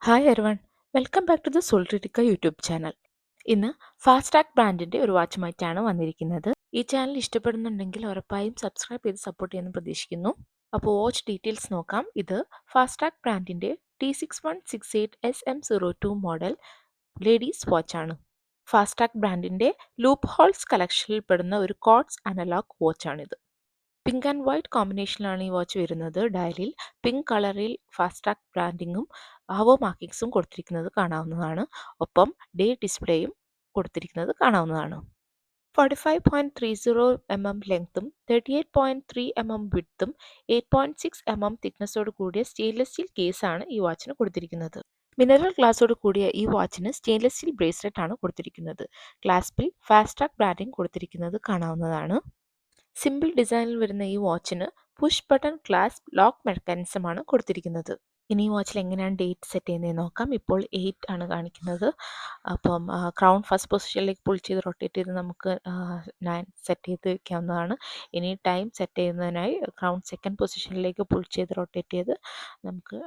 Hi everyone, welcome back to the സോൾട്രിറ്റിക്ക YouTube channel. ഇന്ന് Fastrack ബ്രാൻഡിൻ്റെ ഒരു വാച്ചുമായിട്ടാണ് വന്നിരിക്കുന്നത്. ഈ ചാനൽ ഇഷ്ടപ്പെടുന്നുണ്ടെങ്കിൽ ഉറപ്പായും സബ്സ്ക്രൈബ് ചെയ്ത് സപ്പോർട്ട് ചെയ്യുമെന്ന് പ്രതീക്ഷിക്കുന്നു. അപ്പോൾ വാച്ച് ഡീറ്റെയിൽസ് നോക്കാം. ഇത് ഫാസ്ട്രാക്ക് ബ്രാൻഡിൻ്റെ T6168SM02 മോഡൽ ലേഡീസ് വാച്ചാണ്. ഫാസ്ട്രാക്ക് ബ്രാൻഡിൻ്റെ ലൂപ്പ് ഹോൾസ് കളക്ഷനിൽ പെടുന്ന ഒരു ക്വാർട്സ് അനലോഗ് വാച്ചാണിത്. പിങ്ക് ആൻഡ് വൈറ്റ് കോമ്പിനേഷനിലാണ് ഈ വാച്ച് വരുന്നത്. ഡയലിൽ പിങ്ക് കളറിൽ ഫാസ്ട്രാക്ക് ബ്രാൻഡിങ്ങും ഹവോ മാർക്കിങ്സും കൊടുത്തിരിക്കുന്നത് കാണാവുന്നതാണ്. ഒപ്പം ഡേ ഡിസ്പ്ലേയും കൊടുത്തിരിക്കുന്നത് കാണാവുന്നതാണ്. 45.30 mm ലെങ്ത്തും 38.3 mm വിഡ്ത്തും 8.6 mm തിക്നെസ്സോട് കൂടിയ സ്റ്റെയിൻലെസ് സ്റ്റീൽ കേസാണ് ഈ വാച്ചിന് കൊടുത്തിരിക്കുന്നത്. മിനറൽ ഗ്ലാസോട് കൂടിയ ഈ വാച്ചിന് സ്റ്റെയിൻലെസ് സ്റ്റീൽ ബ്രേസ്ലെറ്റ് ആണ് കൊടുത്തിരിക്കുന്നത്. ക്ലാസ്പിൽ ഫാസ്ട്രാക്ക് ബ്രാൻഡിങ് കൊടുത്തിരിക്കുന്നത് കാണാവുന്നതാണ്. സിമ്പിൾ ഡിസൈനിൽ വരുന്ന ഈ വാച്ചിന് പുഷ് ബട്ടൺ ക്ലാസ്പ് ലോക്ക് മെക്കാനിസമാണ് കൊടുത്തിരിക്കുന്നത്. ഇനി ഈ വാച്ചിൽ എങ്ങനെയാണ് ഡേറ്റ് സെറ്റ് ചെയ്യുന്നത് നോക്കാം. ഇപ്പോൾ 8 ആണ് കാണിക്കുന്നത്. അപ്പം ക്രൗൺ ഫസ്റ്റ് പൊസിഷനിലേക്ക് പുൾ ചെയ്ത് റൊട്ടേറ്റ് ചെയ്ത് നമുക്ക് 9 സെറ്റ് ചെയ്ത് വെക്കാവുന്നതാണ്. ഇനി ടൈം സെറ്റ് ചെയ്യുന്നതിനായി ക്രൗൺ സെക്കൻഡ് പൊസിഷനിലേക്ക് പുൾ ചെയ്ത് റൊട്ടേറ്റ് ചെയ്ത് നമുക്ക്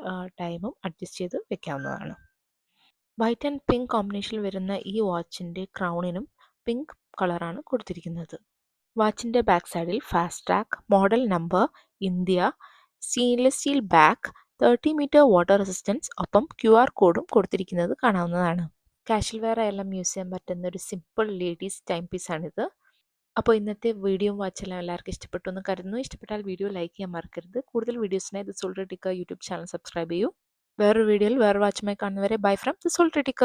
ടൈമും അഡ്ജസ്റ്റ് ചെയ്ത് വെക്കാവുന്നതാണ്. വൈറ്റ് ആൻഡ് പിങ്ക് കോമ്പിനേഷനിൽ വരുന്ന ഈ വാച്ചിൻ്റെ ക്രൗണിനും പിങ്ക് കളറാണ് കൊടുത്തിരിക്കുന്നത്. വാച്ചിൻ്റെ ബാക്ക് സൈഡിൽ Fastrack, model number, India, stainless steel back, 30 metre water resistance, ഒപ്പം QR കോഡും കൊടുത്തിരിക്കുന്നത് കാണാവുന്നതാണ്. കാഷ്വൽ വെയർ എല്ലാം യൂസ് ചെയ്യാൻ പറ്റുന്ന ഒരു സിമ്പിൾ ലേഡീസ് ടൈം പീസാണിത്. അപ്പോൾ ഇന്നത്തെ വീഡിയോ വാച്ചെല്ലാം എല്ലാവർക്കും ഇഷ്ടപ്പെട്ടു എന്ന് കരുതുന്നു. ഇഷ്ടപ്പെട്ടാൽ വീഡിയോ ലൈക്ക് ചെയ്യാൻ മറക്കരുത്. കൂടുതൽ വീഡിയോസിനായി ദ സോൾട്രിറ്റിക്ക യൂട്യൂബ് ചാനൽ സബ്സ്ക്രൈബ് ചെയ്യൂ. വേറൊരു വീഡിയോയിൽ വേറെ വാച്ചുമായി കാണുന്നവരെ ബൈ ഫ്രം ദ സോൾട്രിറ്റിക്ക.